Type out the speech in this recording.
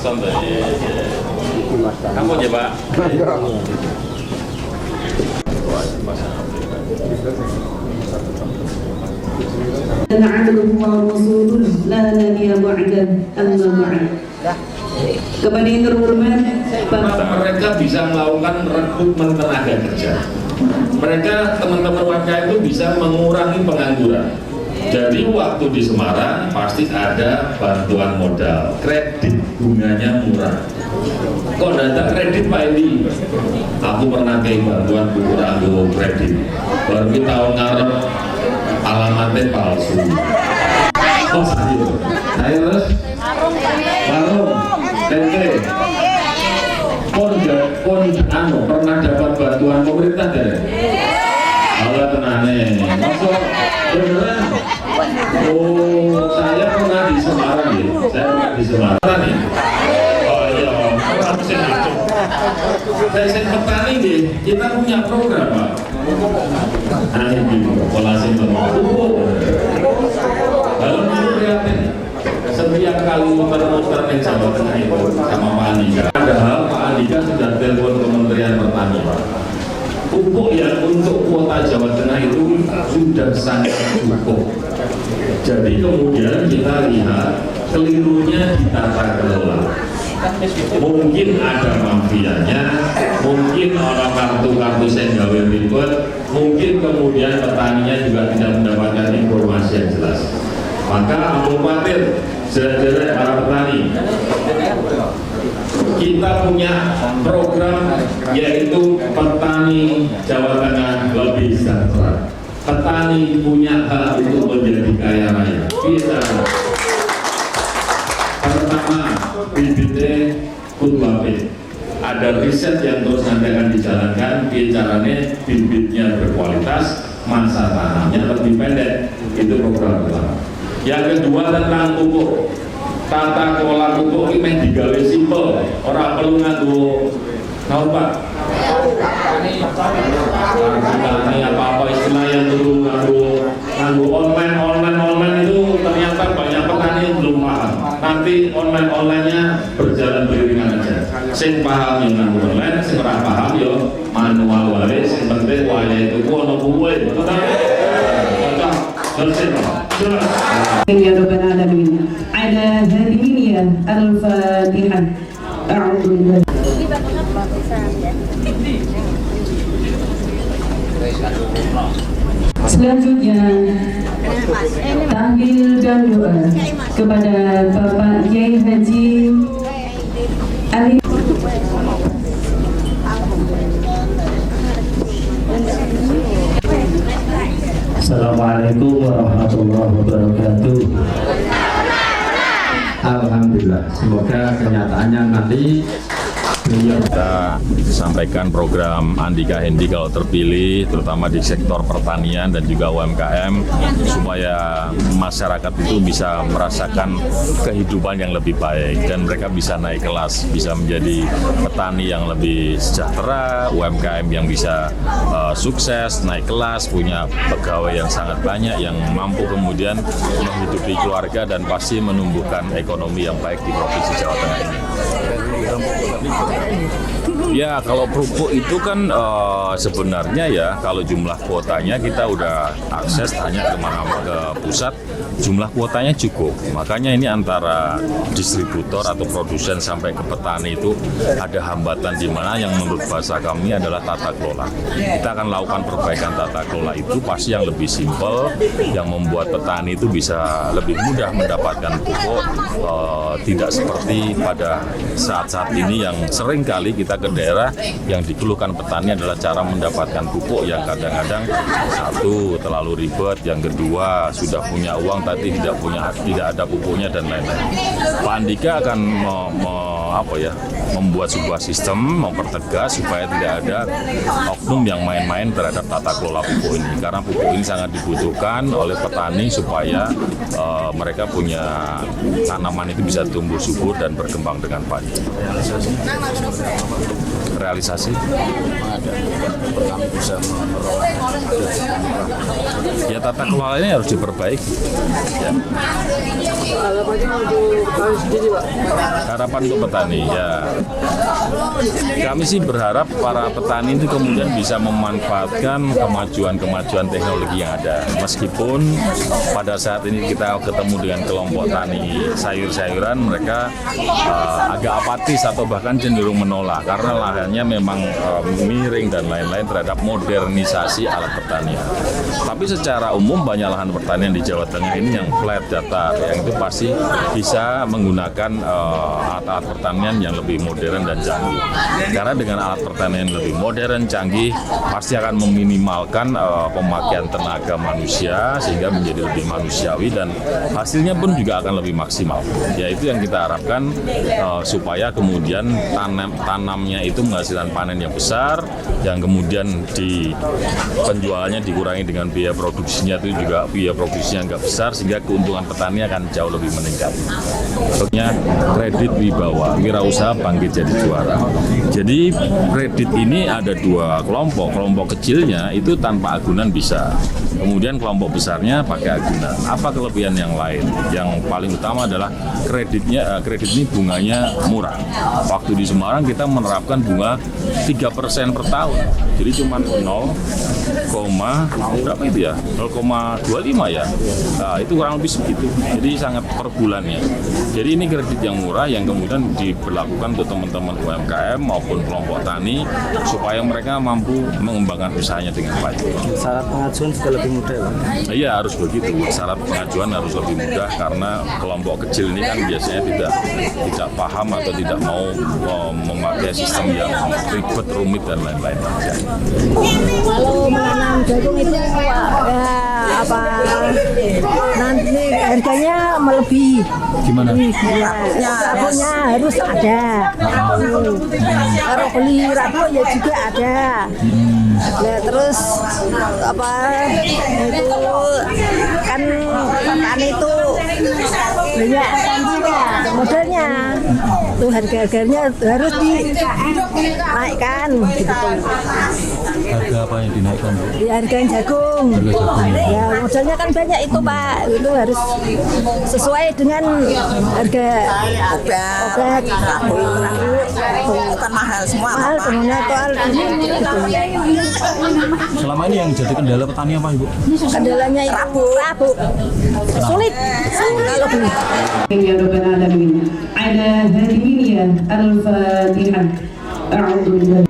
santai. Kamu aja Pak. Kepada yang terhormat, mereka bisa melakukan rekrutmen tenaga kerja. Mereka teman-teman warga itu bisa mengurangi pengangguran. Jadi waktu di Semarang pasti ada bantuan modal, kredit bunganya murah. Kok data kredit Pak Edi? Aku pernah kayak bantuan buku ranggo kredit. Baru kita tahu ngarep alamatnya palsu. Oh saya terus warung tempe pernah dapat bantuan pemerintah dari? Allah tenane, masuk beneran. Oh, saya pernah di Semarang ya. Saya pernah di Semarang nih. Oh iya, orang mesin itu. Saya petani deh. Kita punya program Pak. Nah ini polasi pupuk. Lalu prihatin. Setiap kali muter-muter di Jawa Tengah itu sama Pak Andika. Padahal Pak Andika sudah telepon Kementerian Pertanian. Pupuk yang untuk kuota Jawa Tengah itu sudah sangat cukup. Jadi kemudian kita lihat kelirunya di tata kelola. Mungkin ada mafianya, mungkin orang kartu-kartu senggawe ribet, mungkin kemudian petaninya juga tidak mendapatkan informasi yang jelas. Maka aku khawatir saudara para petani, kita punya program yaitu petani Jawa Tengah lebih sejahtera. Petani punya hak untuk menjadi kaya raya. Bisa. Pertama, bibitnya kutuape. Ada riset yang terus nanti akan dijalankan. Caranya bibitnya berkualitas, masa tanamnya lebih pendek. Itu program pertama. Yang kedua tentang pupuk. Tata kelola pupuk ini digawe simpel, orang perlu nganggo tahu Pak? Ini apa-apa istilah yang dulu nganggo online itu ternyata banyak petani yang belum paham. Nanti online-nya berjalan beriringan aja. Sing paham yang nganggo online, sing ora paham yo manual wae. Sing penting wae itu ono buwe. يا رب العالمين على هذه النية الفاتحة أعوذ بالله. Selanjutnya tahlil dan doa kepada Bapak Kiai Haji Ali. Assalamualaikum warahmatullahi wabarakatuh. Alhamdulillah, semoga kenyataannya nanti kita sampaikan program Andika Hendi kalau terpilih, terutama di sektor pertanian dan juga UMKM, supaya masyarakat itu bisa merasakan kehidupan yang lebih baik dan mereka bisa naik kelas, bisa menjadi petani yang lebih sejahtera, UMKM yang bisa sukses, naik kelas, punya pegawai yang sangat banyak, yang mampu kemudian menghidupi keluarga dan pasti menumbuhkan ekonomi yang baik di Provinsi Jawa Tengah ini. Ya, kalau pupuk itu kan sebenarnya ya kalau jumlah kuotanya kita udah akses tanya kemana-mana ke pusat, jumlah kuotanya cukup. Makanya ini antara distributor atau produsen sampai ke petani itu ada hambatan di mana yang menurut bahasa kami adalah tata kelola. Kita akan lakukan perbaikan tata kelola itu pasti yang lebih simpel, yang membuat petani itu bisa lebih mudah mendapatkan pupuk, tidak seperti pada saat-saat ini yang sering kali kita ke daerah yang dikeluhkan petani adalah cara mendapatkan pupuk yang kadang-kadang satu terlalu ribet, yang kedua sudah punya uang tapi tidak ada pupuknya dan lain-lain. Pak Andika akan membuat sebuah sistem, mempertegas supaya tidak ada oknum yang main-main terhadap tata kelola pupuk ini, karena pupuk ini sangat dibutuhkan oleh petani supaya mereka punya tanaman itu bisa tumbuh subur dan berkembang dengan baik. realisasi? Ada, kami bisa Ya tata kelola ini harus diperbaiki. Ya. harapannya untuk petani sendiri, Pak. Harapan untuk petani ya. Kami sih berharap para petani itu kemudian bisa memanfaatkan kemajuan teknologi yang ada. Meskipun pada saat ini kita ketemu dengan kelompok tani sayur-sayuran, mereka agak apatis atau bahkan cenderung menolak karena lahannya memang miring dan lain-lain terhadap modernisasi alat pertanian. Tapi secara umum banyak lahan pertanian di Jawa Tengah ini yang flat datar, yang itu pasti bisa menggunakan alat-alat pertanian yang lebih modern dan canggih. Karena dengan alat pertanian yang lebih modern, canggih, pasti akan meminimalkan pemakaian tenaga manusia sehingga menjadi lebih manusiawi dan hasilnya pun juga akan lebih maksimal. Ya itu yang kita harapkan supaya kemudian tanamnya itu menghasilkan panen yang besar, yang kemudian di penjualannya dikurangi dengan biaya produksinya itu juga biaya produksinya nggak besar sehingga keuntungan petani akan jauh lebih meningkat. Contohnya kredit wibawa, wirausaha bangkit jadi juara. Jadi kredit ini ada dua kelompok. Kelompok kecilnya itu tanpa agunan bisa. Kemudian kelompok besarnya pakai agunan. Apa kelebihan yang lain? Yang paling utama adalah kredit ini bunganya murah. Waktu di Semarang kita menerapkan bunga 3% per tahun. Jadi cuma 0,25 ya. Nah, itu kurang lebih segitu. Jadi sangat per bulannya. Jadi ini kredit yang murah yang kemudian diberlakukan untuk teman-teman UMKM maupun kelompok tani supaya mereka mampu mengembangkan usahanya dengan baik. Syarat pengajuan juga lebih mudah, Pak. Iya harus begitu. Syarat pengajuan harus lebih mudah karena kelompok kecil ini kan biasanya tidak paham atau tidak mau memakai sistem yang ribet, rumit dan lain-lain. Kalau menanam jagung itu nanti harganya melebihi. Gimana? Rabuknya harus ada. Kalau beli rabuk ya juga ada. Nah, terus itu kan petani itu banyak modelnya. Tuh harga-harganya harus dinaikkan gitu. Harga apa yang dinaikkan, Bu? Ya harga jagung. Ya modelnya kan banyak itu, Pak. Itu harus sesuai dengan harga obat. Kan mahal semua. Mahal semuanya soal ini. Selama ini yang jadi kendala petani apa, Ibu? Kendalanya itu rabuk. Sulit kalau beli. يا رب العالمين على هذه النية الفاتحة أعوذ بالله